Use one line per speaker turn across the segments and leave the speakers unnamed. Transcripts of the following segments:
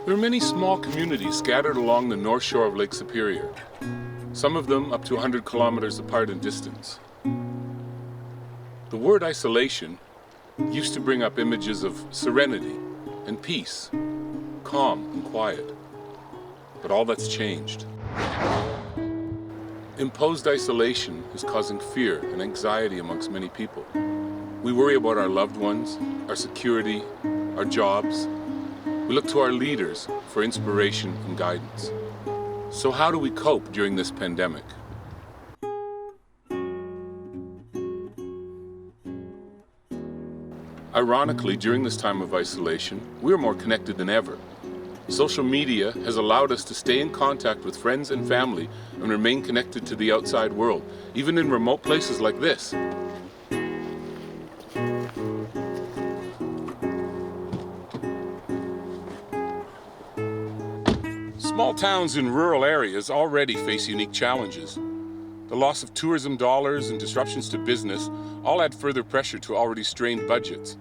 There are many small communities scattered along the north shore of Lake Superior, some of them up to 100 kilometers apart in distance. The word isolation used to bring up images of serenity and peace, calm and quiet. But all that's changed. Imposed isolation is causing fear and anxiety amongst many people. We worry about our loved ones, our security, our jobs. We look to our leaders for inspiration and guidance. So how do we cope during this pandemic? Ironically, during this time of isolation, we're more connected than ever. Social media has allowed us to stay in contact with friends and family and remain connected to the outside world, even in remote places like this. Small towns in rural areas already face unique challenges. The loss of tourism dollars and disruptions to business all add further pressure to already strained budgets.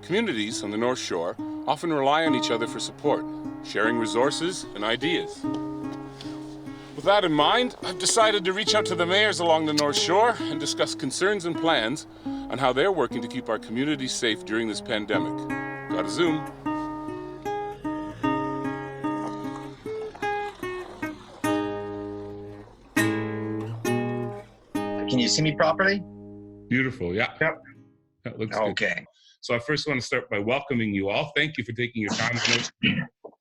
Communities on the North Shore often rely on each other for support, sharing resources and ideas. With that in mind, I've decided to reach out to the mayors along the North Shore and discuss concerns and plans on how they're working to keep our communities safe during this pandemic. Got a Zoom.
Can you see me properly?
Beautiful, yeah.
Yep.
That looks good.
Okay.
So I first want to start by welcoming you all. Thank you for taking your time. I know it's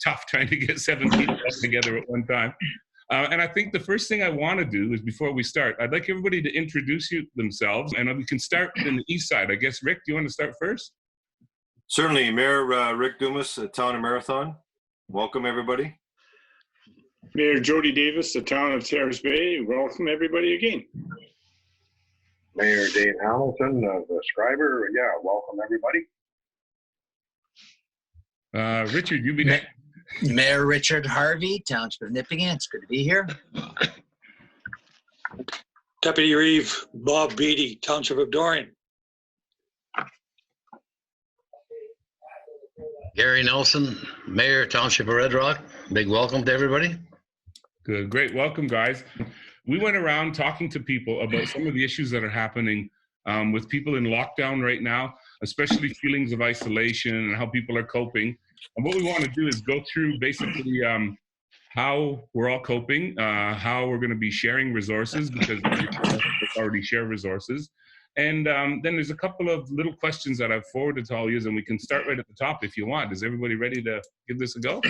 tough trying to get 7 people together at one time. And I think the first thing I want to do is, before we start, I'd like everybody to introduce themselves, and we can start in the east side. I guess, Rick, do you want to start first?
Certainly. Mayor Rick Dumas, Town of Marathon. Welcome, everybody.
Mayor Jody Davis, the Town of Terrace Bay. Welcome, everybody, again.
Mayor Dave Hamilton of Schreiber. Yeah, welcome everybody.
Richard, you be next.
Mayor Richard Harvey, Township of Nippingen. It's good to be here.
Deputy Reeve Bob Beatty, Township of Dorian.
Gary Nelson, Mayor, Township of Red Rock. Big welcome to everybody.
Good, great. Welcome, guys. We went around talking to people about some of the issues that are happening with people in lockdown right now, especially feelings of isolation and how people are coping. And what we want to do is go through basically how we're all coping, how we're going to be sharing resources, because we already share resources. And then there's a couple of little questions that I've forwarded to all of you, and we can start right at the top if you want. Is everybody ready to give this a go?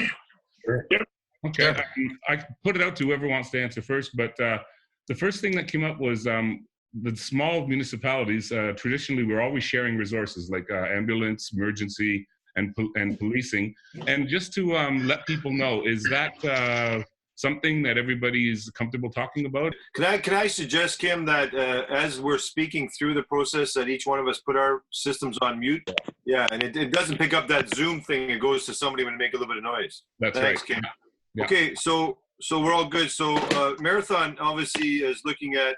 Sure.
Yep.
Okay, I put it out to whoever wants to answer first, but the first thing that came up was the small municipalities, traditionally we're always sharing resources like ambulance, emergency, and policing. And just to let people know, is that something that everybody is comfortable talking about?
Can I suggest, Kim, that as we're speaking through the process, that each one of us put our systems on mute? Yeah, and it doesn't pick up that Zoom thing. It goes to somebody when it make a little bit of noise.
That's
Thanks,
right.
Kim.
Yeah.
Okay, so we're all good. So Marathon obviously is looking at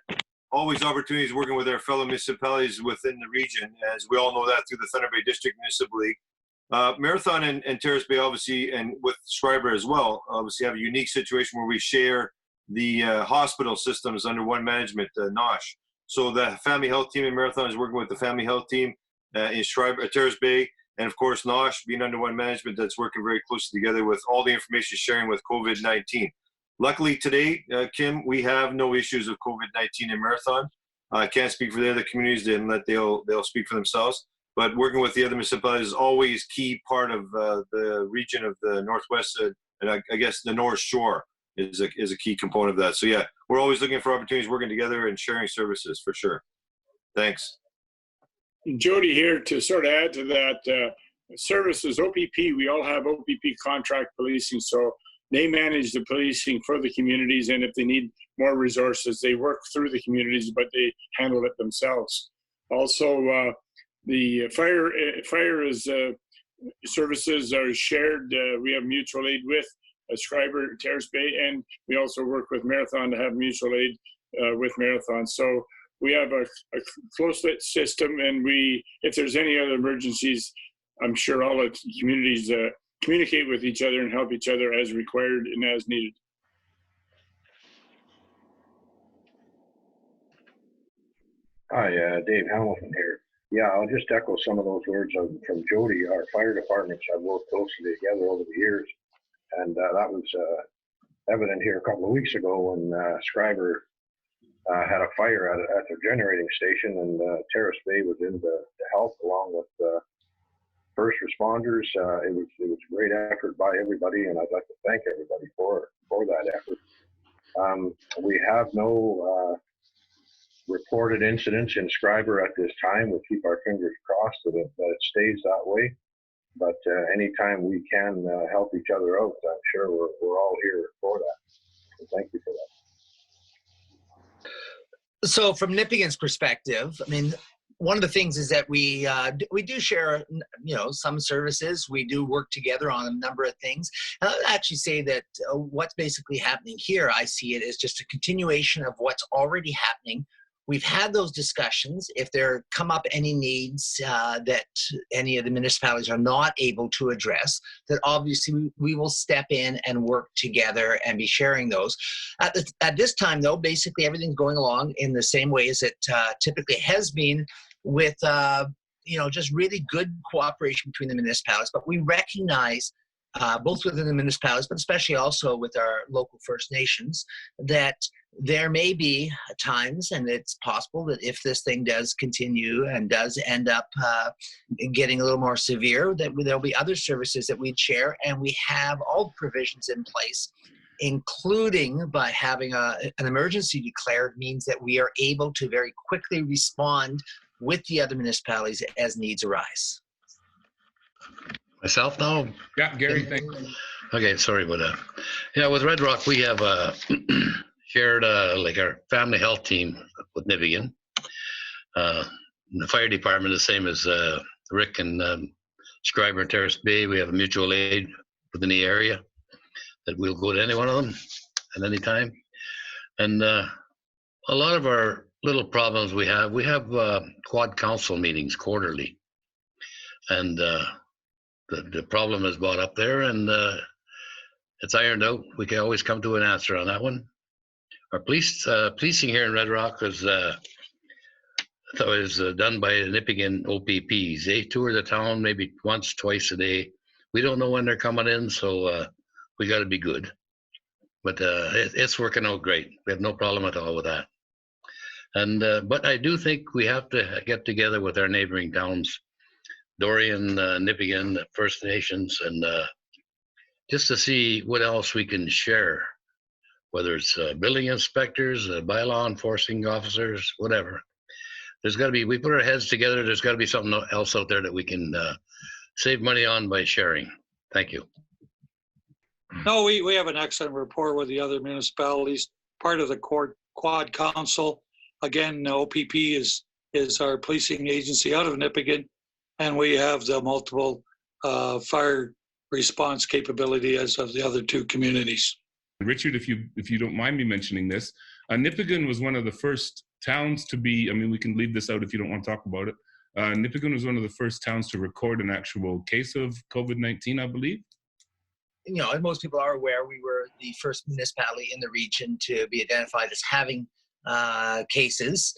always opportunities working with our fellow municipalities within the region, as we all know that through the Thunder Bay District Municipal League. Marathon and Terrace Bay, obviously, and with Schreiber as well, obviously have a unique situation where we share the hospital systems under one management, NOSH. So the family health team in Marathon is working with the family health team in Schreiber, Terrace Bay, and of course NOSH being under one management, that's working very closely together with all the information sharing with COVID-19. Luckily today, Kim, we have no issues of COVID-19 in Marathon. I can't speak for the other communities, and they'll speak for themselves. But working with the other municipalities is always key part of the region of the Northwest, and I guess the North Shore is a key component of that. So yeah, we're always looking for opportunities working together and sharing services for sure. Thanks.
Jody here to sort of add to that, services, OPP, we all have OPP contract policing, so they manage the policing for the communities, and if they need more resources, they work through the communities, but they handle it themselves. Also, the fire is services are shared. We have mutual aid with Schreiber, Terrace Bay, and we also work with Marathon to have mutual aid with Marathon. So we have a close-knit system, and if there's any other emergencies, I'm sure all the communities communicate with each other and help each other as required and as needed.
Hi, Dave Hamilton here. Yeah, I'll just echo some of those words from Jody. Our fire departments have worked closely together over the years, and that was evident here a couple of weeks ago when Schreiber had a fire at their generating station, and Terrace Bay was in to help along with first responders. It was a great effort by everybody, and I'd like to thank everybody for that effort. We have no reported incidents in Schreiber at this time. We'll keep our fingers crossed that it stays that way. But anytime we can help each other out, I'm sure we're all here for that. So thank you for that.
So from Nipigon's perspective, I mean, one of the things is that we do share, some services. We do work together on a number of things. And I would actually say that what's basically happening here, I see it as just a continuation of what's already happening. We've had those discussions. If there come up any needs that any of the municipalities are not able to address, that obviously we will step in and work together and be sharing those. At this time, though, basically everything's going along in the same way as it typically has been, with just really good cooperation between the municipalities. But we recognize, both within the municipalities, but especially also with our local First Nations, that there may be times, and it's possible that if this thing does continue and does end up getting a little more severe, that there'll be other services that we'd share, and we have all the provisions in place, including by having an emergency declared, means that we are able to very quickly respond with the other municipalities as needs arise.
Myself now?
Yeah, Gary, thank you.
Okay, sorry about that. Yeah, with Red Rock, we have shared like our family health team with Nipigon. The fire department, the same as Rick and Schreiber and Terrace Bay. We have a mutual aid within the area that we'll go to any one of them at any time. And a lot of our little problems we have quad council meetings quarterly. And the problem is brought up there, and it's ironed out. We can always come to an answer on that one. Our policing here in Red Rock was done by the Nipigon OPPs. They tour the town maybe once, twice a day. We don't know when they're coming in, so we got to be good. But it's working out great. We have no problem at all with that. And but I do think we have to get together with our neighboring towns, Dorian, Nipigon, First Nations, and just to see what else we can share, whether it's building inspectors, bylaw enforcing officers, whatever. There's got to be, we put our heads together, there's got to be something else out there that we can save money on by sharing. Thank you.
No, we have an excellent rapport with the other municipalities, part of the Quad Council. Again, OPP is our policing agency out of Nipigon, and we have the multiple fire response capability as of the other two communities.
Richard, if you don't mind me mentioning this, Nipigon was one of the first towns to be, I mean, we can leave this out if you don't want to talk about it. Nipigon was one of the first towns to record an actual case of COVID-19, I believe.
As most people are aware, we were the first municipality in the region to be identified as having cases.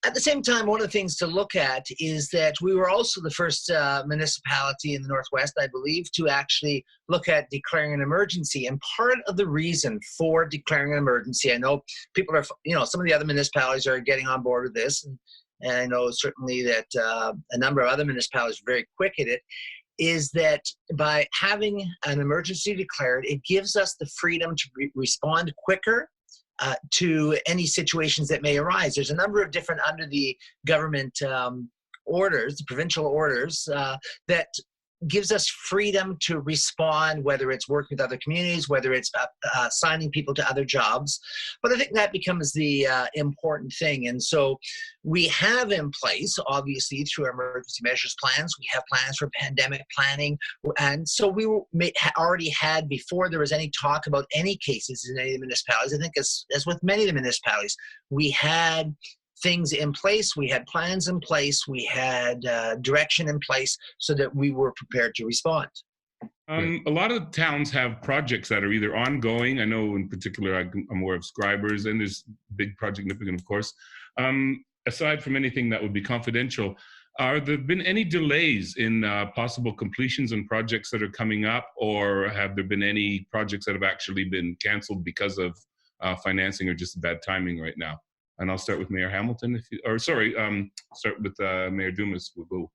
At the same time, one of the things to look at is that we were also the first municipality in the Northwest, I believe, to actually look at declaring an emergency. And part of the reason for declaring an emergency, I know people are, some of the other municipalities are getting on board with this. And I know certainly that a number of other municipalities are very quick at it, is that by having an emergency declared, it gives us the freedom to respond quicker to any situations that may arise. There's a number of different, under the government orders, the provincial orders, that gives us freedom to respond, whether it's working with other communities, whether it's assigning people to other jobs. But I think that becomes the important thing. And so we have in place, obviously, through our emergency measures plans, we have plans for pandemic planning. And so we already had, before there was any talk about any cases in any of the municipalities, I think as with many of the municipalities, we had things in place, we had plans in place, we had direction in place so that we were prepared to respond.
A lot of towns have projects that are either ongoing. I know in particular, I'm aware of Schreiber's, and there's big project Nippigan, of course. Aside from anything that would be confidential, are there been any delays in possible completions and projects that are coming up, or have there been any projects that have actually been canceled because of financing or just bad timing right now? And I'll start with Mayor Hamilton, start with Mayor Dumas. We'll go.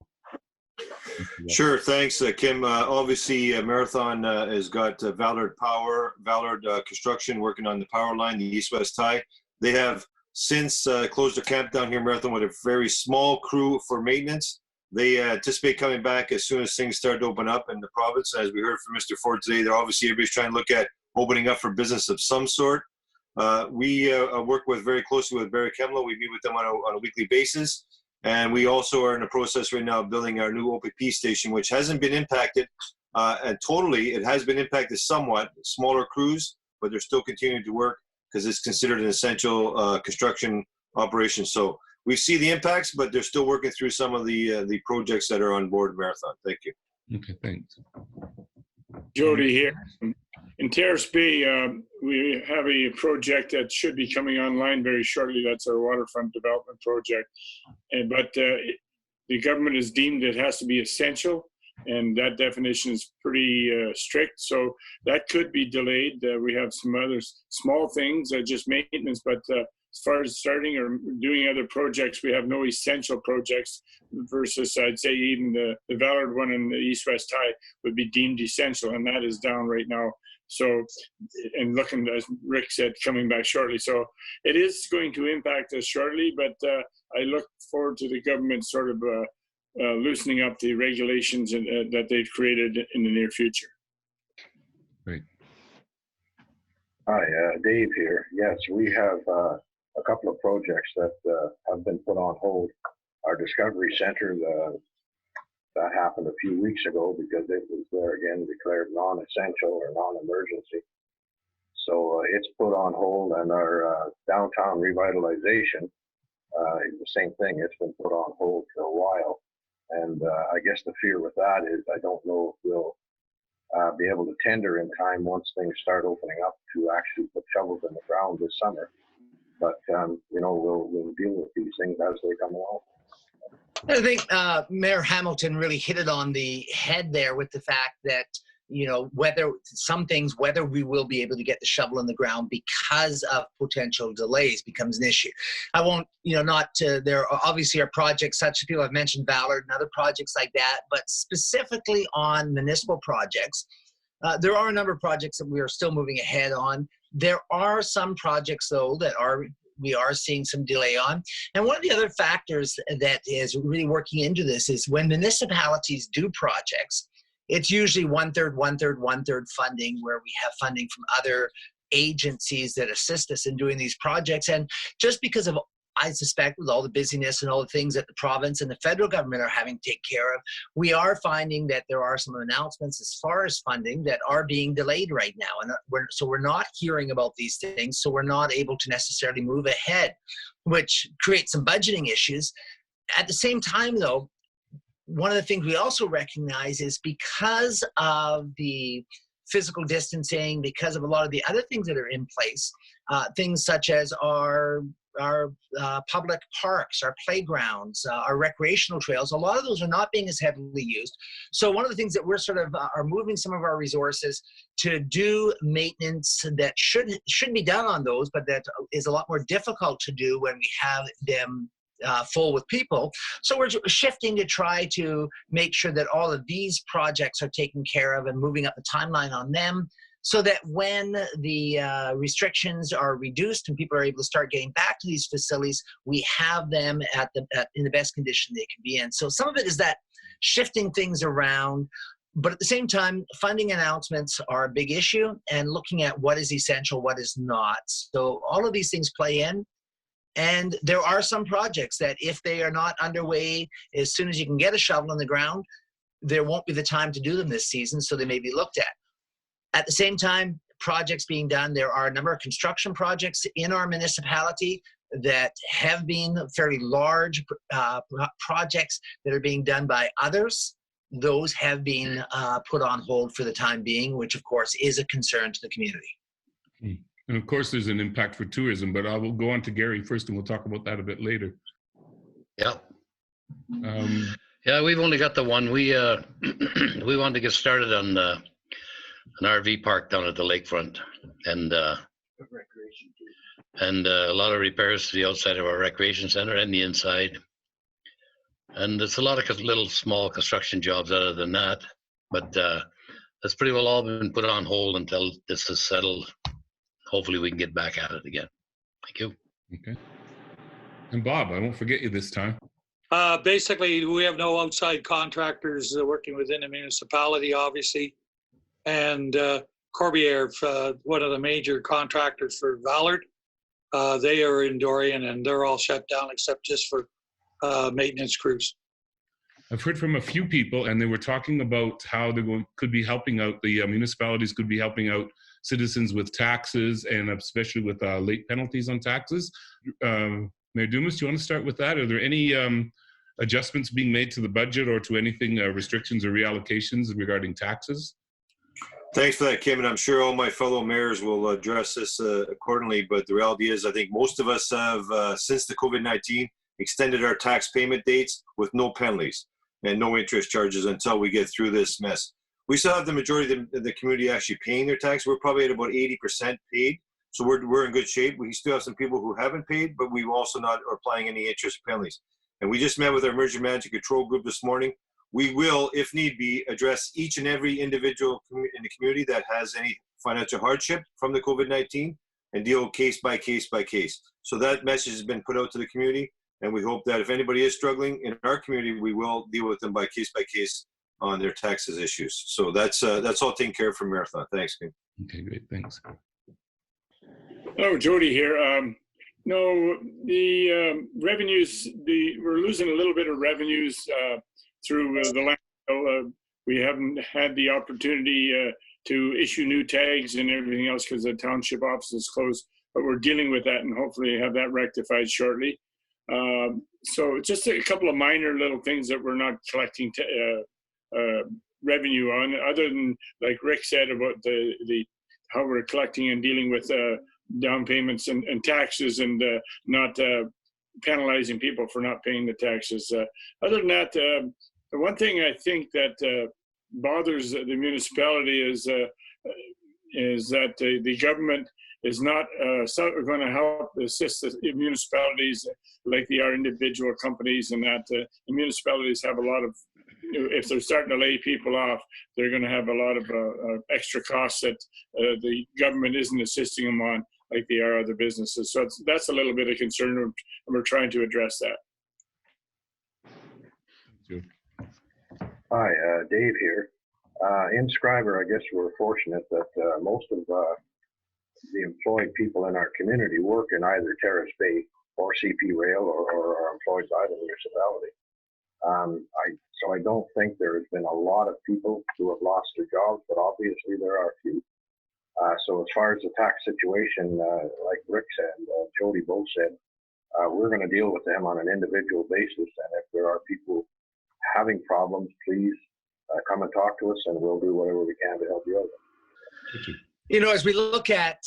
Sure, thanks, Kim. Obviously, Marathon has got Valor Construction working on the power line, the east-west tie. They have since closed their camp down here, Marathon, with a very small crew for maintenance. They anticipate coming back as soon as things start to open up in the province. As we heard from Mr. Ford today, they're obviously everybody's trying to look at opening up for business of some sort. We work very closely with Barry Kemlo. We meet with them on a weekly basis. And we also are in the process right now of building our new OPP station, which hasn't been impacted. And totally, it has been impacted somewhat, smaller crews, but they're still continuing to work because it's considered an essential construction operation. So we see the impacts, but they're still working through some of the projects that are on board Marathon. Thank you.
Okay, thanks.
Jody here. In Terrace Bay, we have a project that should be coming online very shortly. That's our Waterfront development project. But the government has deemed it has to be essential, and that definition is pretty strict. So that could be delayed. We have some other small things, just maintenance, but as far as starting or doing other projects, we have no essential projects versus, I'd say, even the Valor one and the east-west tie would be deemed essential, and that is down right now. So, and looking, as Rick said, coming back shortly. So it is going to impact us shortly, but I look forward to the government sort of loosening up the regulations that they've created in the near future.
Great.
Hi, Dave here. Yes, we have a couple of projects that have been put on hold. Our Discovery Center, that happened a few weeks ago because it was there again declared non-essential or non-emergency. So it's put on hold, and our downtown revitalization, the same thing. It's been put on hold for a while. And I guess the fear with that is I don't know if we'll be able to tender in time once things start opening up to actually put shovels in the ground this summer. But, we'll deal with these things as they come along.
I think Mayor Hamilton really hit it on the head there with the fact that, whether we will be able to get the shovel in the ground because of potential delays becomes an issue. I won't, there are obviously are projects such as people have mentioned Valor and other projects like that, but specifically on municipal projects, there are a number of projects that we are still moving ahead on. There are some projects, though, that we are seeing some delay on. And one of the other factors that is really working into this is when municipalities do projects, it's usually one-third funding, where we have funding from other agencies that assist us in doing these projects. And just because of, I suspect, with all the busyness and all the things that the province and the federal government are having to take care of, we are finding that there are some announcements as far as funding that are being delayed right now. And we're not hearing about these things, so we're not able to necessarily move ahead, which creates some budgeting issues. At the same time, though, one of the things we also recognize is because of the physical distancing, because of a lot of the other things that are in place, things such as our public parks, our playgrounds, our recreational trails, a lot of those are not being as heavily used. So one of the things that we're sort of are moving some of our resources to do maintenance that should be done on those, but that is a lot more difficult to do when we have them full with people. So we're shifting to try to make sure that all of these projects are taken care of and moving up the timeline on them, so that when the restrictions are reduced and people are able to start getting back to these facilities, we have them in the best condition they can be in. So some of it is that shifting things around, but at the same time, funding announcements are a big issue, and looking at what is essential, what is not. So all of these things play in. And there are some projects that if they are not underway as soon as you can get a shovel in the ground, there won't be the time to do them this season, so they may be looked at. At the same time, projects being done, there are a number of construction projects in our municipality that have been fairly large projects that are being done by others those have been put on hold for the time being, which of course is a concern to the community.
And of course, there's an impact for tourism, but I will go on to Gary first, and we'll talk about that a bit later.
Yeah.
Yeah,
we've only got the one. We we wanted to get started on an RV park down at the lakefront, and a lot of repairs to the outside of our recreation center and the inside. And it's a lot of little small construction jobs other than that, but that's pretty well all been put on hold until this is settled. Hopefully we can get back at it again. Thank you.
Okay. And Bob, I won't forget you this time.
Basically, we have no outside contractors working within the municipality, obviously. And Corbière, one of the major contractors for Valor, they are in Dorian, and they're all shut down except just for maintenance crews.
I've heard from a few people, and they were talking about how they could be helping out, the municipalities could be helping out citizens with taxes, and especially with late penalties on taxes. Mayor Dumas, do you want to start with that? Are there any adjustments being made to the budget or to anything, restrictions or reallocations regarding taxes?
Thanks for that, Kim, and I'm sure all my fellow mayors will address this accordingly, but the reality is I think most of us have, since the COVID-19, extended our tax payment dates with no penalties and no interest charges until we get through this mess. We still have the majority of the community actually paying their tax. We're probably at about 80% paid, so we're in good shape. We still have some people who haven't paid, but we've also not applying any interest penalties. And we just met with our emergency management control group this morning. We will, if need be, address each and every individual in the community that has any financial hardship from the COVID-19 and deal case by case by case. So that message has been put out to the community, and we hope that if anybody is struggling in our community, we will deal with them by case on their taxes issues. So that's all taken care of from Marathon. Thanks, Kim.
Okay, great, thanks.
Oh, Jody here. No, the revenues, we're losing a little bit of revenues through the landfill. We haven't had the opportunity to issue new tags and everything else because the township office is closed, but we're dealing with that and hopefully have that rectified shortly. So just a couple of minor little things that we're not collecting revenue on, other than, like Rick said, about the how we're collecting and dealing with down payments and taxes and not penalizing people for not paying the taxes. Other than that, the one thing I think that bothers the municipality is that the government is not going to help assist the municipalities like they are individual companies, and that the municipalities have a lot of, if they're starting to lay people off, they're going to have a lot of extra costs that the government isn't assisting them on like they are other businesses. So that's a little bit of concern, and we're trying to address that.
Hi, Dave here. In Schreiber, I guess we're fortunate that most of the employed people in our community work in either Terrace Bay or CP Rail or are employed by the municipality. So I don't think there has been a lot of people who have lost their jobs, but obviously there are a few. So as far as the tax situation, like Rick said, Jody both said, we're going to deal with them on an individual basis. And if there are people having problems, please come and talk to us, and we'll do whatever we can to help you out.
You know, as we look at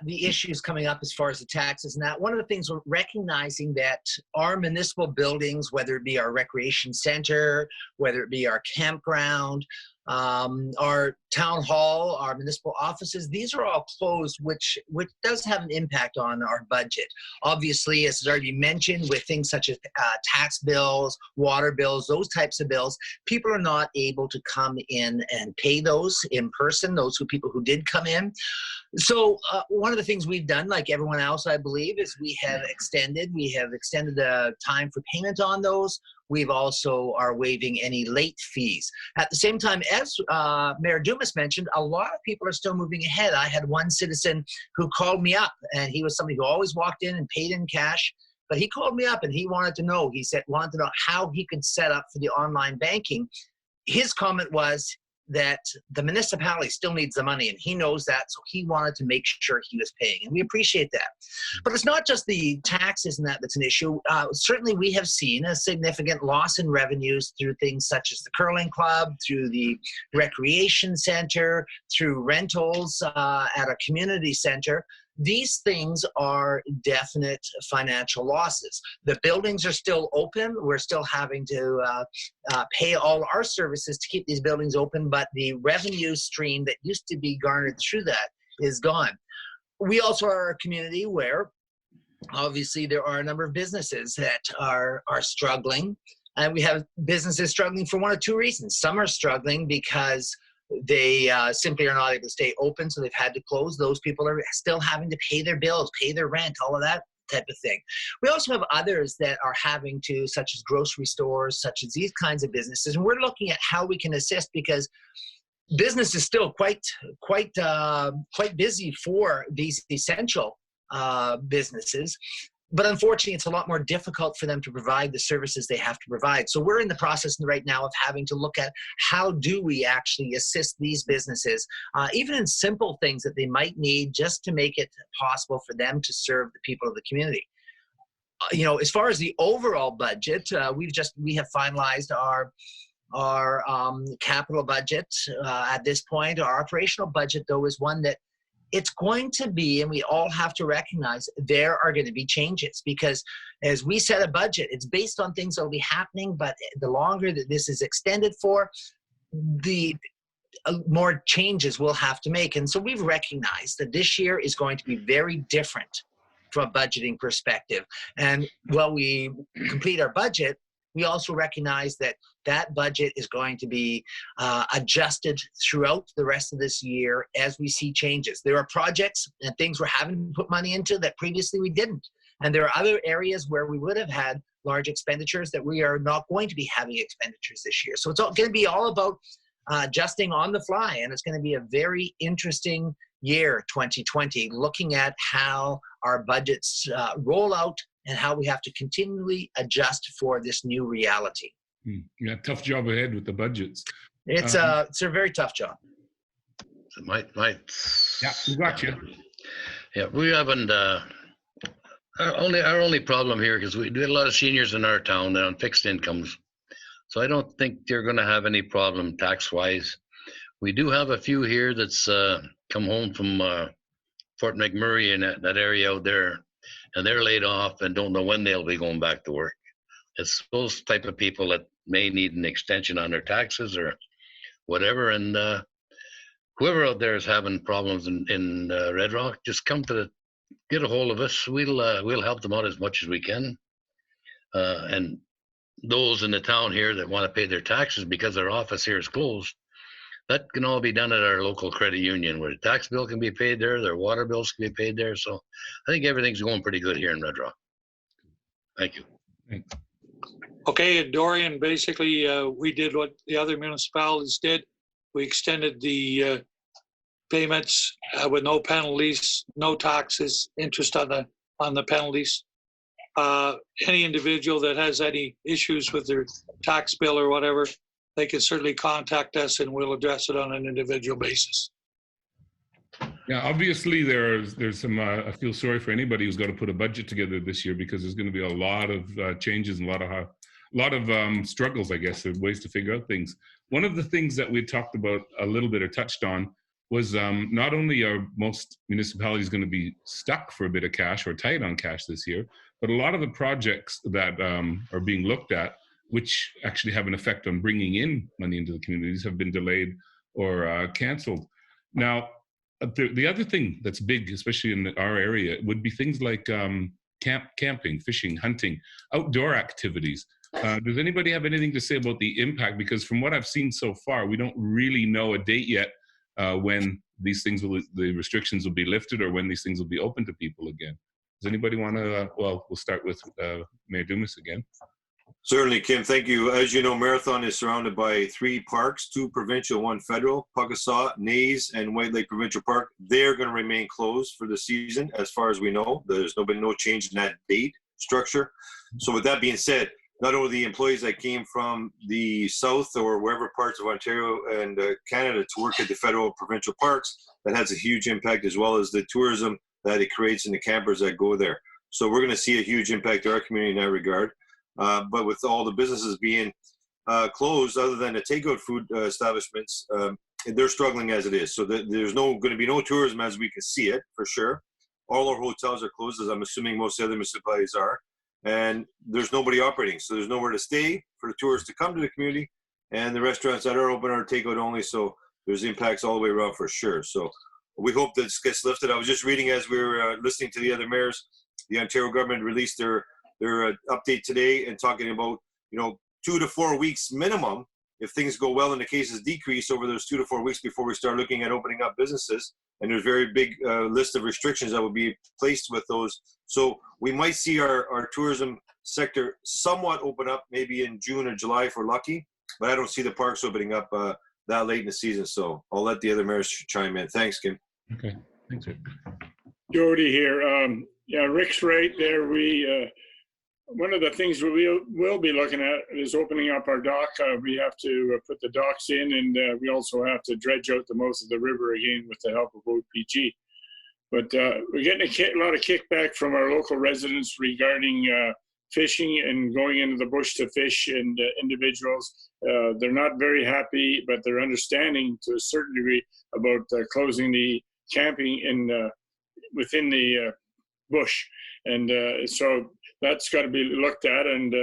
the issues coming up as far as the taxes and that, one of the things we're recognizing that our municipal buildings, whether it be our recreation center, whether it be our campground, our town hall, our municipal offices, these are all closed, which does have an impact on our budget. Obviously, as has already been mentioned, with things such as tax bills, water bills, those types of bills, people are not able to come in and pay those in person, people who did come in. So one of the things we've done, like everyone else, I believe, is we have extended the time for payment on those. We've also are waiving any late fees. At the same time, as Mayor Dumas mentioned, a lot of people are still moving ahead. I had one citizen who called me up, and he was somebody who always walked in and paid in cash. But he called me up and he wanted to know, how he could set up for the online banking. His comment was, that the municipality still needs the money, and he knows that, so he wanted to make sure he was paying, and we appreciate that. But it's not just the taxes and that's an issue. Certainly we have seen a significant loss in revenues through things such as the curling club, through the recreation center, through rentals at a community center. These things are definite financial losses. The buildings are still open. We're still having to pay all our services to keep these buildings open, but the revenue stream that used to be garnered through that is gone. We also are a community where obviously there are a number of businesses that are struggling, and we have businesses struggling for one of two reasons. Some are struggling because they simply are not able to stay open, so they've had to close. Those people are still having to pay their bills, pay their rent, all of that type of thing. We also have others that are having to, such as grocery stores, such as these kinds of businesses, and we're looking at how we can assist, because business is still quite busy for these essential businesses. But unfortunately, it's a lot more difficult for them to provide the services they have to provide. So we're in the process right now of having to look at how do we actually assist these businesses, even in simple things that they might need, just to make it possible for them to serve the people of the community. As far as the overall budget, we have finalized our capital budget at this point. Our operational budget, though, is one that it's going to be, and we all have to recognize, there are going to be changes, because as we set a budget, it's based on things that will be happening, but the longer that this is extended for, the more changes we'll have to make. And so we've recognized that this year is going to be very different from a budgeting perspective. And while we complete our budget, we also recognize that that budget is going to be adjusted throughout the rest of this year as we see changes. There are projects and things we're having to put money into that previously we didn't. And there are other areas where we would have had large expenditures that we are not going to be having expenditures this year. So it's going to be all about adjusting on the fly. And it's going to be a very interesting year, 2020, looking at how our budgets roll out and how we have to continually adjust for this new reality.
Yeah, tough job ahead with the budgets.
It's a very tough job.
Yeah, we got you.
Yeah, we haven't. Our only problem here, because we do a lot of seniors in our town that are on fixed incomes, so I don't think they're going to have any problem tax-wise. We do have a few here that's come home from Fort McMurray and that area out there, and they're laid off and don't know when they'll be going back to work. It's those type of people that may need an extension on their taxes or whatever. And whoever out there is having problems in Red Rock, just get a hold of us. We'll help them out as much as we can. And those in the town here that want to pay their taxes because their office here is closed, that can all be done at our local credit union, where the tax bill can be paid there, their water bills can be paid there. So I think everything's going pretty good here in Red Rock. Thank you.
Thanks.
Okay, and Dorian, basically, we did what the other municipalities did. We extended the payments with no penalties, no taxes, interest on the penalties. Any individual that has any issues with their tax bill or whatever, they can certainly contact us and we'll address it on an individual basis.
Yeah, obviously there's some, I feel sorry for anybody who's got to put a budget together this year, because there's going to be a lot of changes and a lot of struggles, I guess, of ways to figure out things. One of the things that we talked about a little bit or touched on was not only are most municipalities going to be stuck for a bit of cash or tight on cash this year, but a lot of the projects that are being looked at, which actually have an effect on bringing in money into the communities, have been delayed or canceled. Now, the other thing that's big, especially in our area, would be things like camping, fishing, hunting, outdoor activities. Does anybody have anything to say about the impact? Because from what I've seen so far, we don't really know a date yet when the restrictions will be lifted or when these things will be open to people again. Does anybody want to, we'll start with Mayor Dumas again.
Certainly, Kim, thank you. As you know, Marathon is surrounded by 3 parks, 2 provincial, 1 federal, Puggasaw, Naze, and White Lake Provincial Park. They're going to remain closed for the season, as far as we know. There's been no change in that date structure. So with that being said, not only the employees that came from the south or wherever parts of Ontario and Canada to work at the federal provincial parks, that has a huge impact, as well as the tourism that it creates in the campers that go there. So we're going to see a huge impact to our community in that regard. But with all the businesses being closed, other than the takeout food establishments, they're struggling as it is. So there's going to be no tourism as we can see it, for sure. All our hotels are closed, as I'm assuming most other municipalities are. And there's nobody operating. So there's nowhere to stay for the tourists to come to the community. And the restaurants that are open are takeout only. So there's impacts all the way around for sure. So we hope that this gets lifted. I was just reading as we were listening to the other mayors, the Ontario government released their update today and talking about, 2 to 4 weeks minimum, if things go well and the cases decrease over those 2 to 4 weeks before we start looking at opening up businesses. And there's a very big list of restrictions that will be placed with those. So we might see our tourism sector somewhat open up maybe in June or July if we're lucky, but I don't see the parks opening up that late in the season. So I'll let the other mayors chime in. Thanks, Kim.
Okay, thanks, Rick.
Jody here. Yeah, Rick's right there. One of the things we will be looking at is opening up our dock. We have to put the docks in, and we also have to dredge out the most of the river again with the help of OPG. But we're getting a lot of kickback from our local residents regarding fishing and going into the bush to fish, and individuals. They're not very happy, but they're understanding to a certain degree about closing the camping within the bush. And so that's got to be looked at, and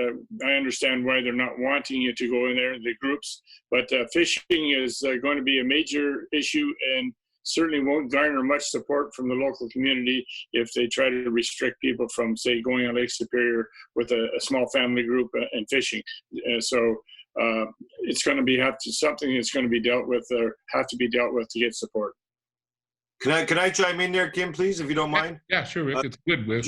I understand why they're not wanting you to go in there, the groups. But fishing is going to be a major issue, and certainly won't garner much support from the local community if they try to restrict people from, say, going on Lake Superior with a small family group and fishing. So it's going to be something that's going to be dealt with, or have to be dealt with to get support.
Can I chime in there, Kim, please, if you don't mind?
Yeah, sure, Rick. It's good. We'll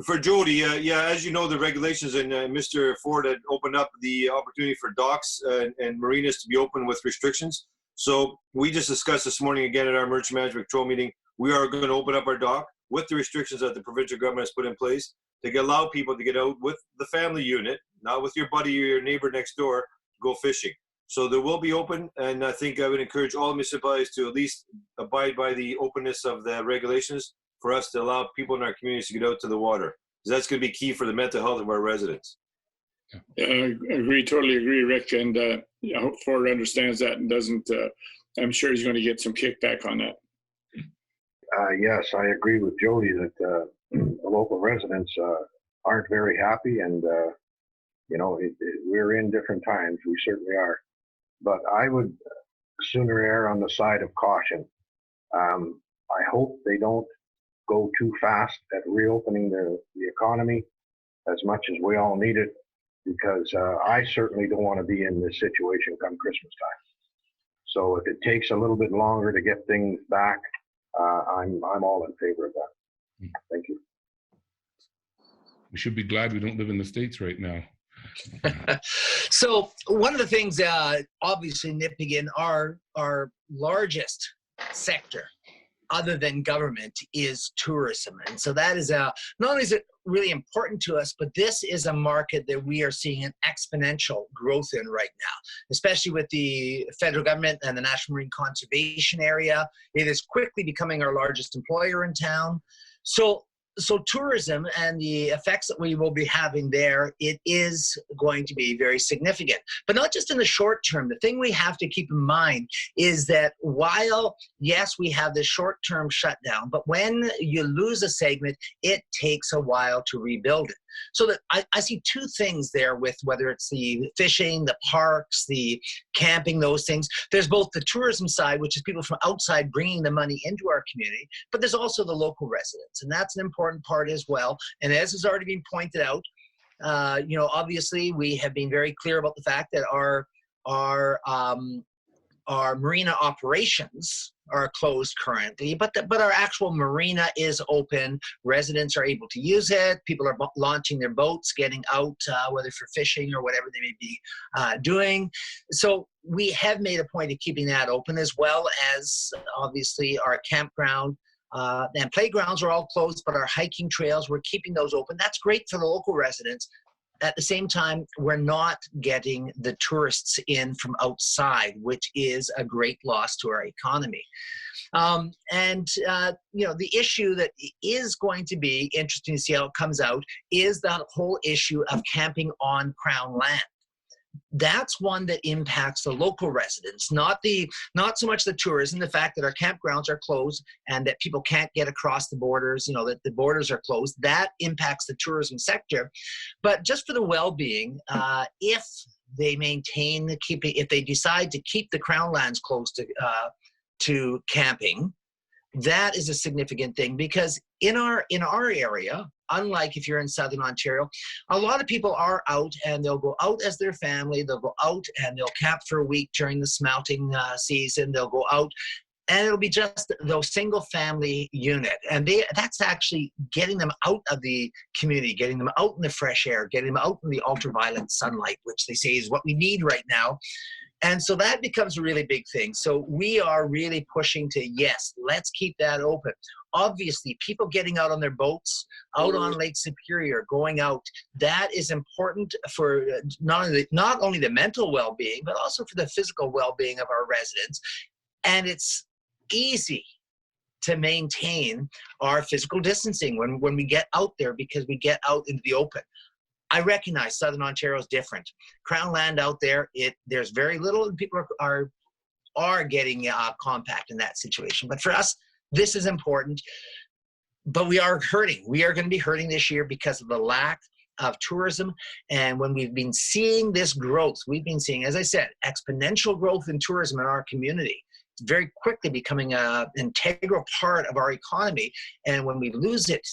For Jody, as you know, the regulations, and Mr. Ford had opened up the opportunity for docks and marinas to be open with restrictions. So we just discussed this morning again at our emergency management control meeting. We are going to open up our dock with the restrictions that the provincial government has put in place to allow people to get out with the family unit, not with your buddy or your neighbor next door, to go fishing. So there will be open, and I think I would encourage all municipalities to at least abide by the openness of the regulations for us to allow people in our communities to get out to the water. That's going to be key for the mental health of our residents.
Totally agree, Rick. And I hope Ford understands that and doesn't, I'm sure he's going to get some kickback on that.
Yes, I agree with Jody that the local residents aren't very happy, and we're in different times. We certainly are. But I would sooner err on the side of caution. I hope they don't go too fast at reopening the economy as much as we all need it, because I certainly don't want to be in this situation come Christmas time. So if it takes a little bit longer to get things back, I'm all in favor of that. Thank you.
We should be glad we don't live in the States right now.
So one of the things, obviously, Nipissing, our largest sector, other than government, is tourism. And so that is not only is it really important to us, but this is a market that we are seeing an exponential growth in right now, especially with the federal government and the National Marine Conservation Area. It is quickly becoming our largest employer in town. So tourism and the effects that we will be having there, it is going to be very significant. But not just in the short term. The thing we have to keep in mind is that while, yes, we have this short-term shutdown, but when you lose a segment, it takes a while to rebuild it. So that I see two things there with whether it's the fishing, the parks, the camping, those things. There's both the tourism side, which is people from outside bringing the money into our community, but there's also the local residents, and that's an important part as well. And as has already been pointed out, obviously we have been very clear about the fact that our marina operations are closed currently, but our actual marina is open. Residents are able to use it. People are launching their boats, getting out, whether for fishing or whatever they may be doing. So we have made a point of keeping that open, as well as obviously our campground and playgrounds are all closed, but our hiking trails, we're keeping those open. That's great for the local residents. at the same time, we're not getting the tourists in from outside, which is a great loss to our economy. The issue that is going to be interesting to see how it comes out is that whole issue of camping on Crown land. That's one that impacts the local residents, not so much the tourism, the fact that our campgrounds are closed and that people can't get across the borders, that the borders are closed. That impacts the tourism sector. But just for the well-being, if they if they decide to keep the Crown lands closed to camping, that is a significant thing, because in our area, unlike if you're in Southern Ontario, a lot of people are out and they'll go out as their family. They'll go out and they'll camp for a week during the smelting season. They'll go out and it'll be just those single family unit. And that's actually getting them out of the community, getting them out in the fresh air, getting them out in the ultraviolet sunlight, which they say is what we need right now. And so that becomes a really big thing. So we are really pushing to, yes, let's keep that open. Obviously, people getting out on their boats, out on Lake Superior, going out, that is important for not only the mental well-being, but also for the physical well-being of our residents. And it's easy to maintain our physical distancing when we get out there, because we get out into the open. I recognize Southern Ontario is different. Crown land out there, there's very little, and people are getting compact in that situation. But for us, this is important. But we are hurting. We are going to be hurting this year because of the lack of tourism. And when we've been seeing this growth, we've been seeing, as I said, exponential growth in tourism in our community. It's very quickly becoming an integral part of our economy. And when we lose it,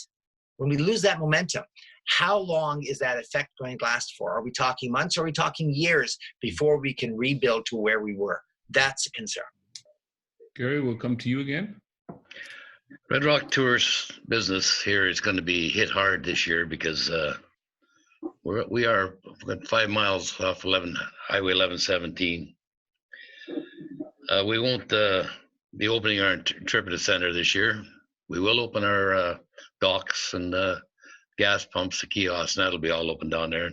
when we lose that momentum, how long is that effect going to last for? Are we talking months or are we talking years before we can rebuild to where we were? That's a concern.
Gary, we'll come to you again.
Red Rock Tours business here is going to be hit hard this year because we are 5 miles off Highway 1117. We won't be opening our interpretive center this year. We will open our docks and gas pumps, the kiosks, and that'll be all open down there,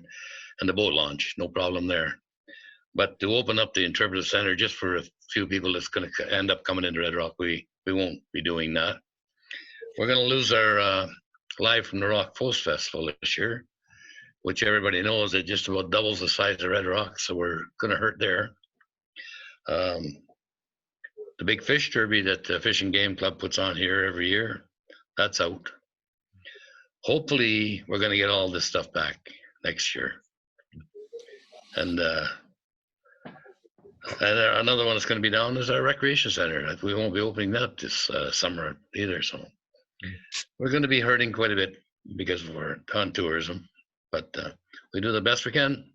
and the boat launch, no problem there. But to open up the interpretive center just for a few people that's going to end up coming into Red Rock, we won't be doing that. We're going to lose our Live from the Rock Post Festival this year, which everybody knows it just about doubles the size of Red Rock, so we're going to hurt there. The big fish derby that the Fish and Game Club puts on here every year, that's out. Hopefully, we're going to get all this stuff back next year. And another one that's going to be down is our recreation center. We won't be opening that this summer either. So we're going to be hurting quite a bit because of our tourism. But we do the best we can.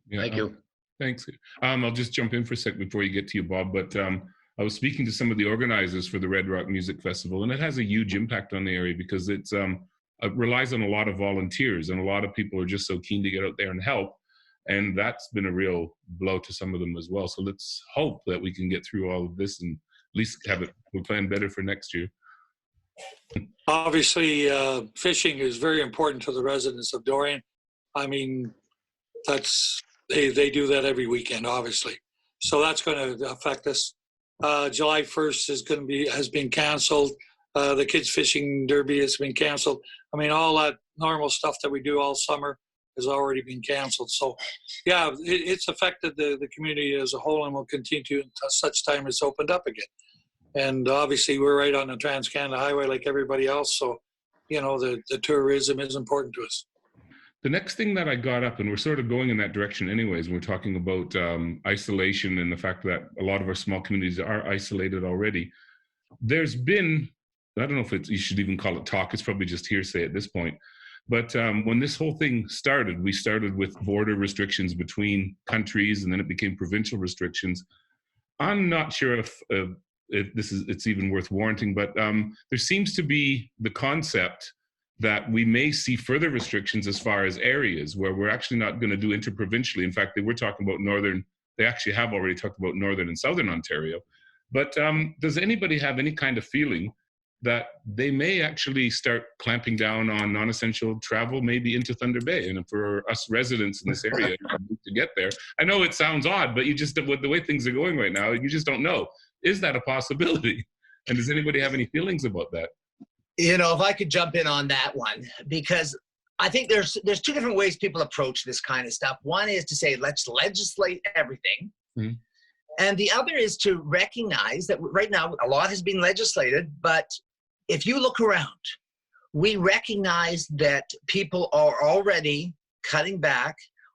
Yeah,
Thank you.
Thanks. I'll just jump in for a sec before you get to you, Bob. But I was speaking to some of the organizers for the Red Rock Music Festival, and it has a huge impact on the area because it relies on a lot of volunteers, and a lot of people are just so keen to get out there and help. And that's been a real blow to some of them as well. So let's hope that we can get through all of this and at least we'll plan better for next year.
Obviously, fishing is very important to the residents of Dorian. I mean, they do that every weekend, obviously. So that's going to affect us. July 1st has been canceled. The kids fishing derby has been canceled. I mean, all that normal stuff that we do all summer has already been canceled. So, yeah, it's affected the community as a whole, and will continue to until such time it's opened up again. And obviously, we're right on the Trans-Canada Highway like everybody else. So, the tourism is important to us.
The next thing that I got up, and we're sort of going in that direction anyways, we're talking about isolation and the fact that a lot of our small communities are isolated already. There's been, I don't know if you should even call it talk, it's probably just hearsay at this point. But when this whole thing started, we started with border restrictions between countries, and then it became provincial restrictions. I'm not sure if it's even worth warranting, but there seems to be the concept that we may see further restrictions as far as areas where we're actually not going to do interprovincially. In fact, they were talking about they actually have already talked about Northern and Southern Ontario. But does anybody have any kind of feeling that they may actually start clamping down on non-essential travel, maybe into Thunder Bay. And for us residents in this area to get there, I know it sounds odd, but you just, with the way things are going right now, you just don't know. Is that a possibility? And does anybody have any feelings about that?
You know, if I could jump in on that one, because I think there's two different ways people approach this kind of stuff. One is to say, let's legislate everything. Mm-hmm. And the other is to recognize that right now a lot has been legislated, but if you look around, we recognize that people are already cutting back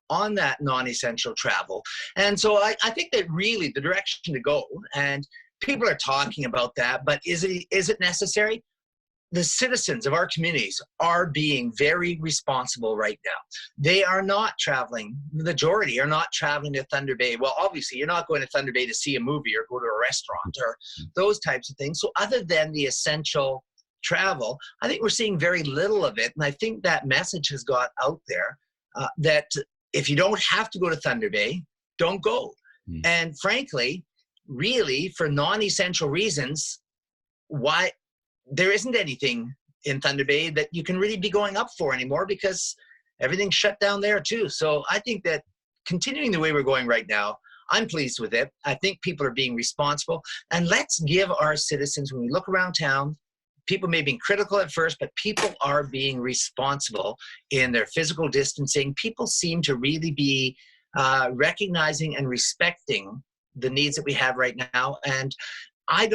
on that non-essential travel. And so I think that really the direction to go, and people are talking about that, but is it necessary? The citizens of our communities are being very responsible right now. They are not traveling, the majority are not traveling to Thunder Bay. Well, obviously, you're not going to Thunder Bay to see a movie or go to a restaurant or those types of things. So other than the essential travel, I think we're seeing very little of it. And I think that message has got out there that if you don't have to go to Thunder Bay, don't go. And frankly, really, for non-essential reasons, why there isn't anything in Thunder Bay that you can really be going up for anymore, because everything's shut down there too. So I think that continuing the way we're going right now, I'm pleased with it. I think people are being responsible, and let's give our citizens, when we look around town, people may be critical at first, but people are being responsible in their physical distancing. People seem to really be recognizing and respecting the needs that we have right now. And I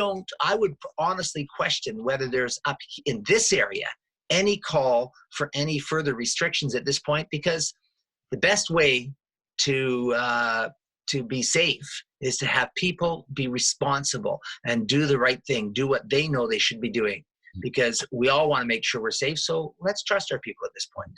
would honestly question whether there's up in this area any call for any further restrictions at this point, because the best way to be safe is to have people be responsible and do the right thing, do what they know they should be doing, because we all want to make sure we're safe. So let's trust our people at this point.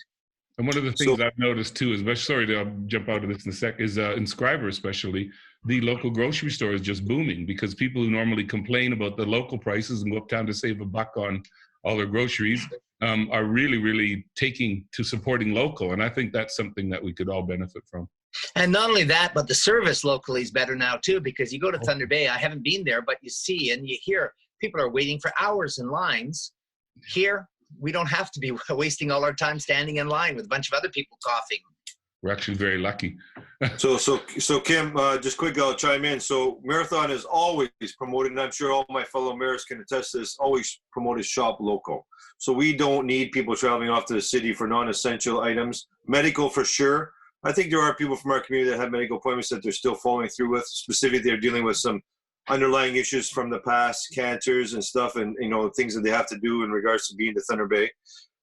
And one of the things I've noticed too, is, sorry to jump out of this in a sec, is in Schreiber especially, the local grocery store is just booming, because people who normally complain about the local prices and go uptown to save a buck on all their groceries are really, really taking to supporting local. And I think that's something that we could all benefit from.
And not only that, but the service locally is better now too, because you go to Thunder Bay, I haven't been there, but you see and you hear people are waiting for hours in lines. Here, we don't have to be wasting all our time standing in line with a bunch of other people coughing.
We're actually very lucky.
So Kim, just quick, I'll chime in. So Marathon is always promoted, and I'm sure all my fellow mayors can attest to this, always promoted shop local. So we don't need people traveling off to the city for non-essential items. Medical for sure. I think there are people from our community that have medical appointments that they're still following through with. Specifically, they're dealing with some underlying issues from the past, cancers and stuff, and things that they have to do in regards to being to Thunder Bay.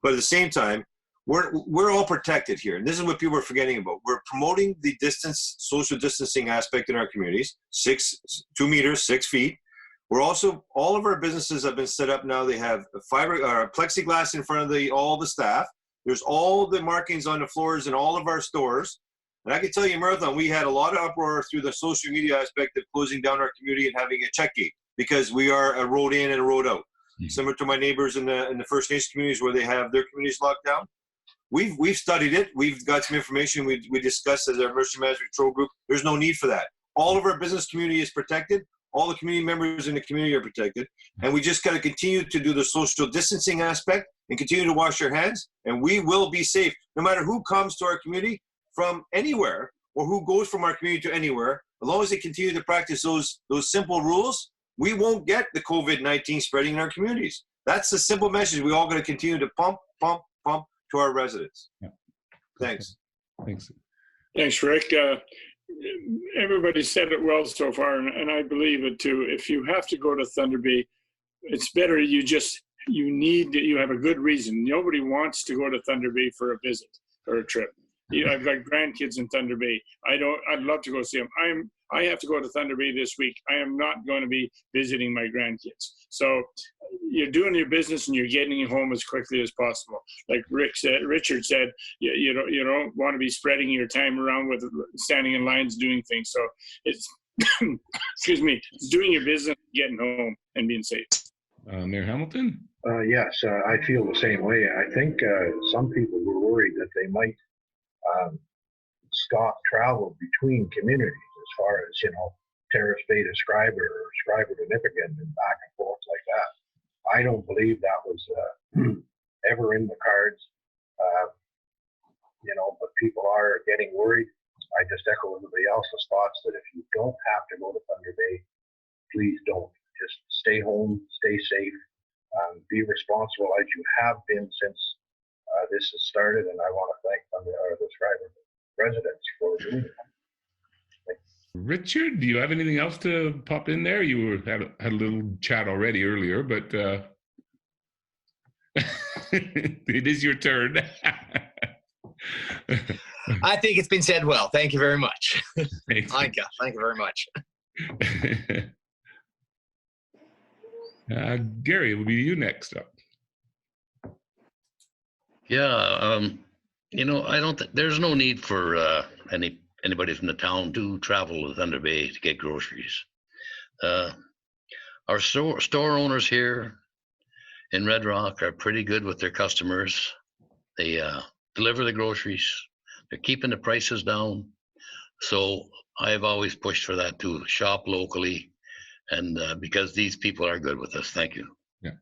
But at the same time, we're all protected here, and this is what people are forgetting about. We're promoting the social distancing aspect in our communities, 2 meters, 6 feet. We're also, all of our businesses have been set up now. They have plexiglass in front of all the staff. There's all the markings on the floors in all of our stores. And I can tell you, Marathon, we had a lot of uproar through the social media aspect of closing down our community and having a check gate, because we are a road in and a road out. Similar to my neighbors in the First Nations communities where they have their communities locked down. We've studied it. We've got some information we discussed as our emergency management control group. There's no need for that. All of our business community is protected. All the community members in the community are protected. And we just got to continue to do the social distancing aspect and continue to wash our hands, and we will be safe. No matter who comes to our community from anywhere, or who goes from our community to anywhere, as long as they continue to practice those simple rules, we won't get the COVID-19 spreading in our communities. That's the simple message we all got to continue to pump to our residents.
Yeah.
Thanks.
Thanks, Rick. Everybody said it well so far, and I believe it too. If you have to go to Thunder Bay, it's better you have a good reason. Nobody wants to go to Thunder Bay for a visit or a trip. I've got grandkids in Thunder Bay. I'd love to go see them. I have to go to Thunder Bay this week. I am not going to be visiting my grandkids. So you're doing your business and you're getting home as quickly as possible. Like Richard said, you don't want to be spreading your time around with standing in lines doing things. So it's excuse me, it's doing your business, getting home, and being safe.
Mayor Hamilton?
Yes, I feel the same way. I think some people were worried that they might stop travel between communities, as far as, Terrace Bay to Schreiber or Schreiber to Nipigon and back and forth like that. I don't believe that was ever in the cards. But people are getting worried. I just echo everybody else's thoughts that if you don't have to go to Thunder Bay, please don't. Just stay home, stay safe, be responsible as you have been since this has started. And I want to thank the Schreiber residents for doing it.
Richard, do you have anything else to pop in there? You had a little chat already earlier, but it is your turn.
I think it's been said well. Thank you very much.
Thanks.
Anka, thank you very much.
Gary, it will be you next up.
Yeah, I don't think there's no need for anybody from the town to travel to Thunder Bay to get groceries. Our store owners here in Red Rock are pretty good with their customers. They deliver the groceries. They're keeping the prices down. So I've always pushed for that to shop locally, and because these people are good with us. Thank you.
Yeah,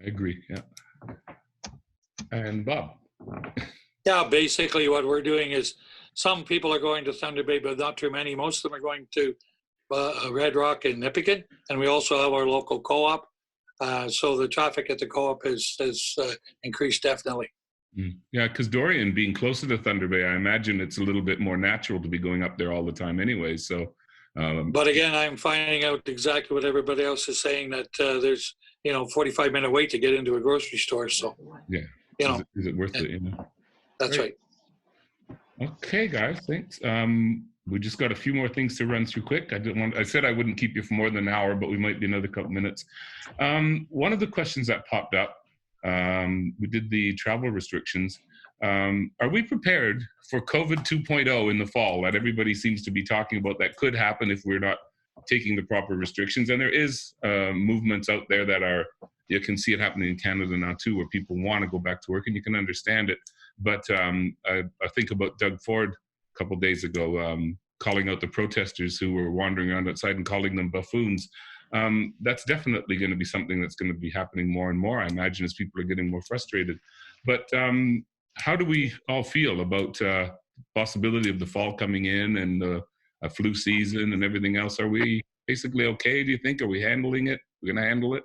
I agree. Yeah. And Bob.
Yeah, basically what we're doing is some people are going to Thunder Bay, but not too many. Most of them are going to Red Rock and Nipigon, and we also have our local co-op. So the traffic at the co-op has increased definitely.
Yeah, because Dorian being closer to Thunder Bay, I imagine it's a little bit more natural to be going up there all the time anyway. So,
but again, I'm finding out exactly what everybody else is saying, that there's 45-minute wait to get into a grocery store. So
yeah, is it worth it?
That's
Great.
right.
Okay, guys, thanks. We just got a few more things to run through quick. I said I wouldn't keep you for more than an hour, but we might be another couple minutes. One of the questions that popped up, we did the travel restrictions. Are we prepared for COVID 2.0 in the fall that everybody seems to be talking about that could happen if we're not taking the proper restrictions? And there is movements out there that you can see it happening in Canada now too, where people want to go back to work, and you can understand it. But I think about Doug Ford a couple of days ago, calling out the protesters who were wandering around outside and calling them buffoons. That's definitely going to be something that's going to be happening more and more, I imagine, as people are getting more frustrated. But how do we all feel about possibility of the fall coming in and a flu season and everything else? Are we basically okay, do you think? Are we handling it? We're going to handle it?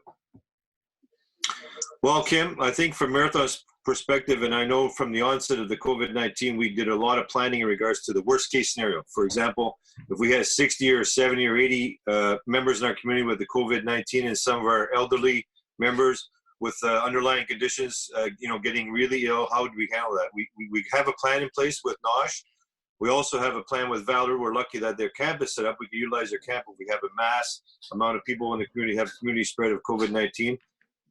Well, Kim, I think from Marathon's perspective, and I know from the onset of the COVID-19, we did a lot of planning in regards to the worst case scenario. For example, if we had 60 or 70 or 80 members in our community with the COVID-19 and some of our elderly members with underlying conditions, getting really ill, how would we handle that? We have a plan in place with NOSH. We also have a plan with Valor. We're lucky that their camp is set up. We can utilize their camp if we have a mass amount of people in the community have community spread of COVID-19.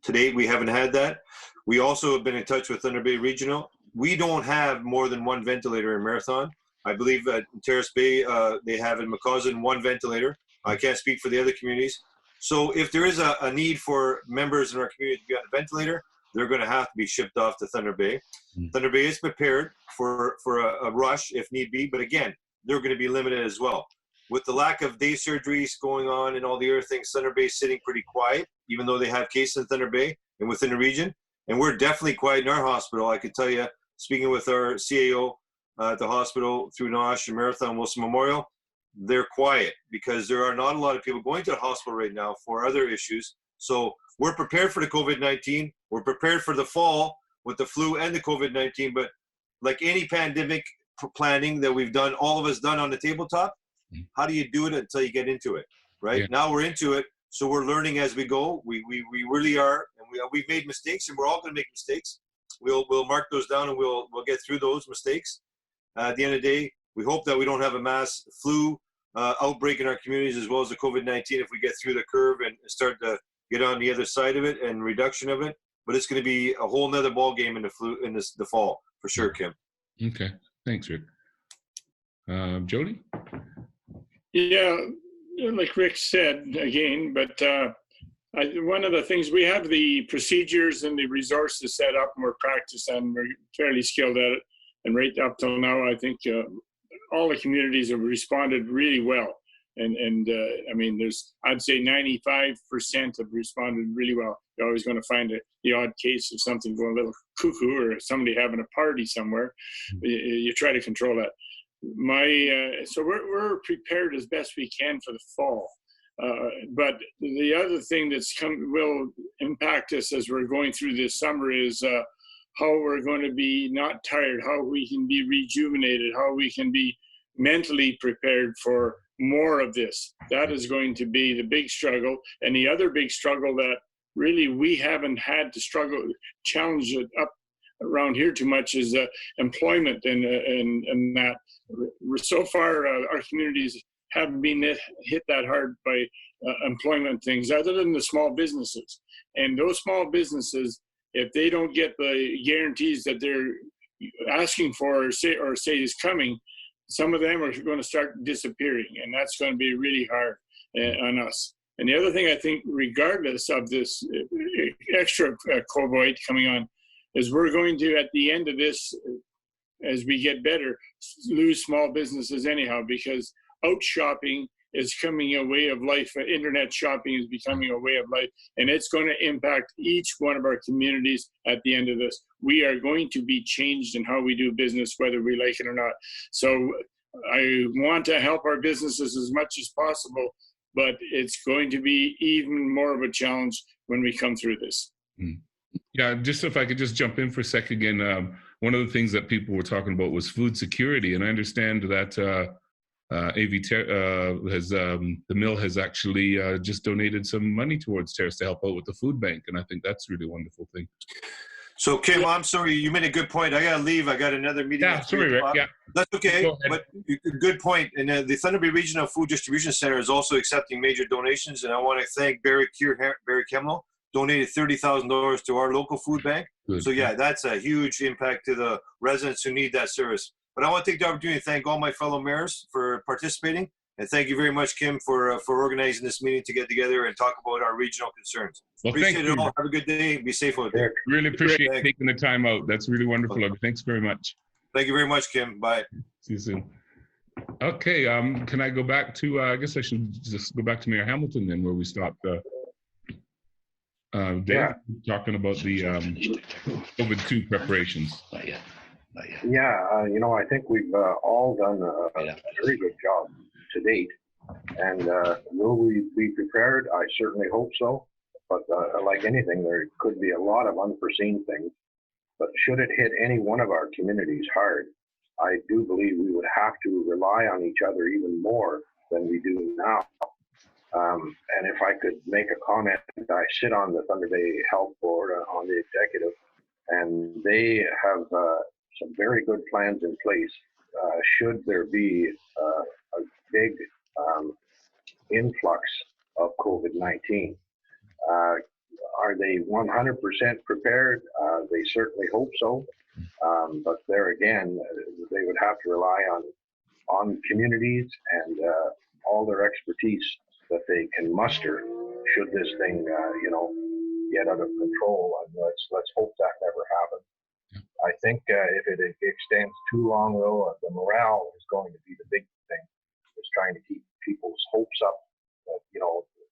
To date, we haven't had that. We also have been in touch with Thunder Bay Regional. We don't have more than one ventilator in Marathon. I believe at Terrace Bay, they have in McCausland one ventilator. I can't speak for the other communities. So if there is a need for members in our community to be on a ventilator, they're going to have to be shipped off to Thunder Bay. Thunder Bay is prepared for a rush if need be, but again, they're going to be limited as well. With the lack of day surgeries going on and all the other things, Thunder Bay is sitting pretty quiet, even though they have cases in Thunder Bay and within the region. And we're definitely quiet in our hospital. I could tell you, speaking with our CAO at the hospital through NOSH and Marathon Wilson Memorial, they're quiet because there are not a lot of people going to the hospital right now for other issues. So we're prepared for the COVID-19. We're prepared for the fall with the flu and the COVID-19. But like any pandemic planning that we've done, all of us done on the tabletop, how do you do it until you get into it, right?
Yeah.
Now we're into it, so we're learning as we go. We really are, and we've made mistakes, and we're all going to make mistakes. We'll mark those down, and we'll get through those mistakes. At the end of the day, we hope that we don't have a mass flu outbreak in our communities as well as the COVID-19 if we get through the curve and start to get on the other side of it and reduction of it. But it's going to be a whole nother ball game in the fall for sure, Kim.
Okay, thanks, Rick. Jody?
Yeah, like Rick said again, but one of the things, we have the procedures and the resources set up, and we're practicing, and we're fairly skilled at it. And right up till now, I think all the communities have responded really well. I mean, I'd say 95% have responded really well. You're always going to find the odd case of something going a little cuckoo or somebody having a party somewhere. You try to control that. So we're prepared as best we can for the fall. But the other thing will impact us as we're going through this summer is how we're going to be not tired, how we can be rejuvenated, how we can be mentally prepared for more of this. That is going to be the big struggle. And the other big struggle that really we haven't had to challenge it up around here too much is employment and that. So far, our communities haven't been hit that hard by employment things other than the small businesses. And those small businesses, if they don't get the guarantees that they're asking for or say is coming, some of them are going to start disappearing, and that's going to be really hard on us. And the other thing I think, regardless of this extra COVID coming on, is we're going to, at the end of this, as we get better, lose small businesses anyhow, because out shopping is becoming a way of life. Internet shopping is becoming a way of life, and it's going to impact each one of our communities at the end of this. We are going to be changed in how we do business, whether we like it or not. So I want to help our businesses as much as possible, but it's going to be even more of a challenge when we come through this.
Yeah, just if I could just jump in for a second again. One of the things that people were talking about was food security, and I understand that the mill has actually just donated some money towards Terrace to help out with the food bank, and I think that's a really wonderful thing.
So Kim, I'm sorry, you made a good point. I gotta leave. I got another meeting.
Yeah, sorry, Rick. Yeah,
that's okay. But good point. And the Thunder Bay Regional Food Distribution Center is also accepting major donations, and I want to thank Barry Kemlo. Donated $30,000 to our local food bank. Good. So yeah, that's a huge impact to the residents who need that service. But I want to take the opportunity to thank all my fellow mayors for participating, and thank you very much, Kim, for organizing this meeting to get together and talk about our regional concerns.
Well,
appreciate it all. Have a good day. Be safe out there.
Really appreciate taking the time out. That's really wonderful. Okay. Thanks very much.
Thank you very much, Kim. Bye.
See you soon. Okay, can I go back to? I guess I should just go back to Mayor Hamilton then, where we stopped. Dave, talking about the COVID-2 preparations.
Not yet.
Yeah, I think we've all done a very good job to date. And will we be prepared? I certainly hope so. But like anything, there could be a lot of unforeseen things. But should it hit any one of our communities hard, I do believe we would have to rely on each other even more than we do now. And if I could make a comment, I sit on the Thunder Bay Health Board on the executive, and they have some very good plans in place. Should there be a big influx of COVID-19, are they 100% prepared? They certainly hope so. But there again, they would have to rely on communities and all their expertise that they can muster should this thing, get out of control. And let's hope that never happens. I think if it extends too long, though, the morale is going to be the big thing. Is trying to keep people's hopes up that,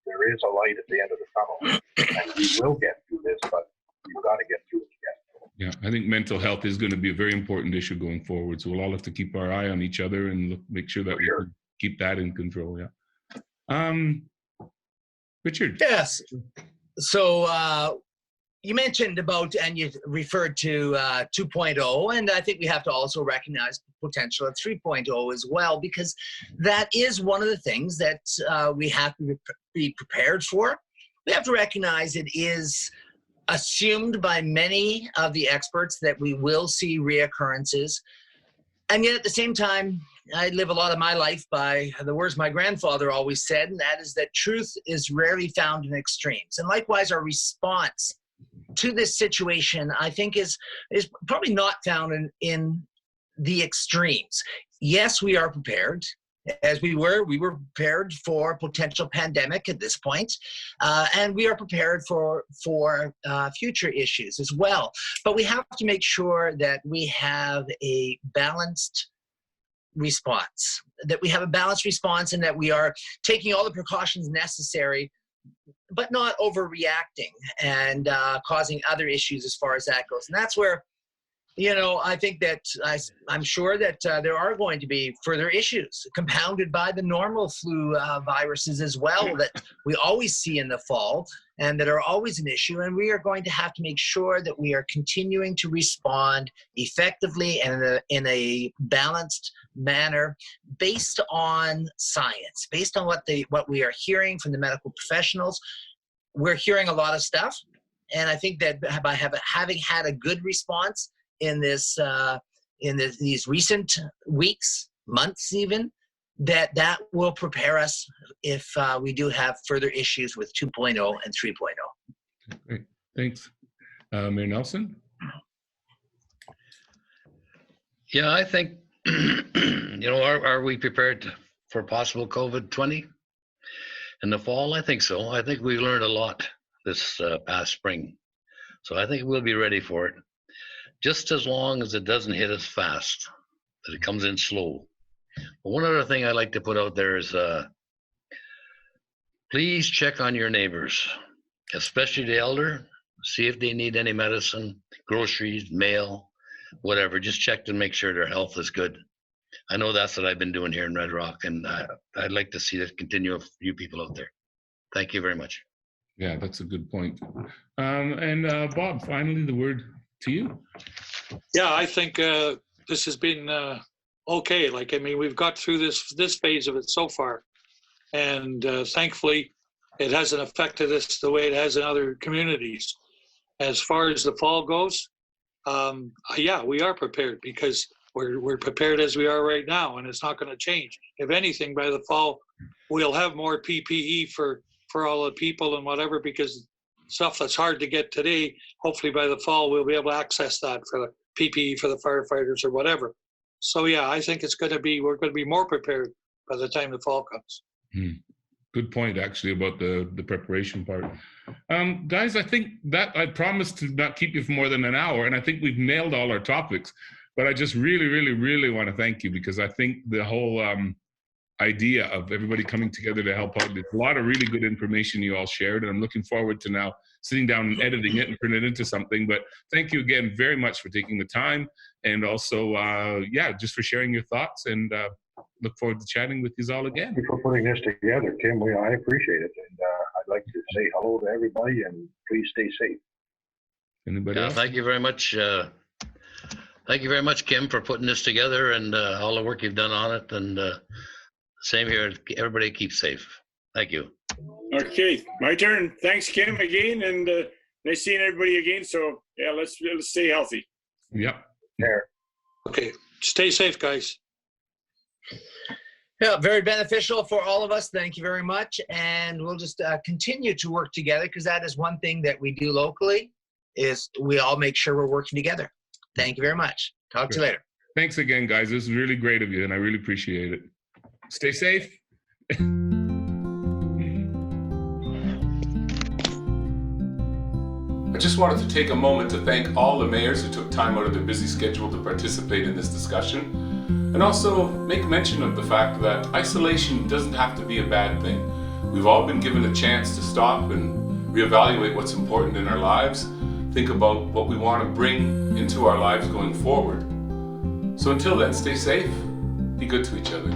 there is a light at the end of the tunnel, and we will get through this, but we've got to get through it together.
Yeah, I think mental health is going to be a very important issue going forward. So we'll all have to keep our eye on each other and make sure that we can keep that in control. Yeah. Richard.
Yes. So you mentioned about, and you referred to 2.0, and I think we have to also recognize the potential of 3.0 as well, because that is one of the things that we have to be prepared for. We have to recognize it is assumed by many of the experts that we will see reoccurrences. And yet at the same time, I live a lot of my life by the words my grandfather always said, and that is that truth is rarely found in extremes. And likewise, our response to this situation, I think, is probably not found in the extremes. Yes, we are prepared. As we were prepared for potential pandemic at this point, and we are prepared for future issues as well. But we have to make sure that we have a balanced response, that we have a balanced response, and that we are taking all the precautions necessary, but not overreacting and causing other issues as far as that goes. And that's where, I think that I'm sure that there are going to be further issues compounded by the normal flu viruses as well that we always see in the fall and that are always an issue. And we are going to have to make sure that we are continuing to respond effectively and in a balanced manner based on science, based on what we are hearing from the medical professionals. We're hearing a lot of stuff. And I think that by having had a good response in these recent weeks, months even, that will prepare us if we do have further issues with 2.0 and 3.0.
Great, thanks. Mayor Nelson?
Yeah, I think, are we prepared for possible COVID-20 in the fall? I think so. I think we learned a lot this past spring. So I think we'll be ready for it. Just as long as it doesn't hit us fast, that it comes in slow. But one other thing I'd like to put out there is please check on your neighbors, especially the elder. See if they need any medicine, groceries, mail, whatever. Just check to make sure their health is good. I know that's what I've been doing here in Red Rock, and I'd like to see that continue with you people out there. Thank you very much.
Yeah, that's a good point. And Bob, finally, the word to you.
Yeah, I think this has been okay. We've got through this phase of it so far, and thankfully, it hasn't affected us the way it has in other communities. As far as the fall goes, yeah, we are prepared because we're prepared as we are right now, and it's not going to change. If anything, by the fall, we'll have more PPE for all the people and whatever, because stuff that's hard to get today, hopefully by the fall, we'll be able to access that for the PPE for the firefighters or whatever. So yeah, I think we're going to be more prepared by the time the fall comes.
Good point, actually, about the preparation part. Guys, I think that I promised to not keep you for more than an hour, and I think we've nailed all our topics. But I just really, really, really want to thank you, because I think the whole idea of everybody coming together to help out, there's a lot of really good information you all shared, and I'm looking forward to now sitting down and editing it and turn it into something. But thank you again very much for taking the time, and also, just for sharing your thoughts, and look forward to chatting with you all again.
Thank you for putting this together, Kim. I appreciate it. And I'd like to say hello to everybody, and please stay safe.
Anybody else?
Thank you very much. Thank you very much, Kim, for putting this together and all the work you've done on it. And same here. Everybody keep safe. Thank you.
Okay, my turn. Thanks, Kim, again, and nice seeing everybody again. So yeah, let's stay healthy.
Yep.
There.
Okay, stay safe, guys.
Yeah, very beneficial for all of us. Thank you very much. And we'll just continue to work together, because that is one thing that we do locally, is we all make sure we're working together. Thank you very much. Talk to you later.
Thanks again, guys. This is really great of you, and I really appreciate it. Stay safe. I just wanted to take a moment to thank all the mayors who took time out of their busy schedule to participate in this discussion, and also make mention of the fact that isolation doesn't have to be a bad thing. We've all been given a chance to stop and reevaluate what's important in our lives, think about what we want to bring into our lives going forward. So until then, stay safe, be good to each other.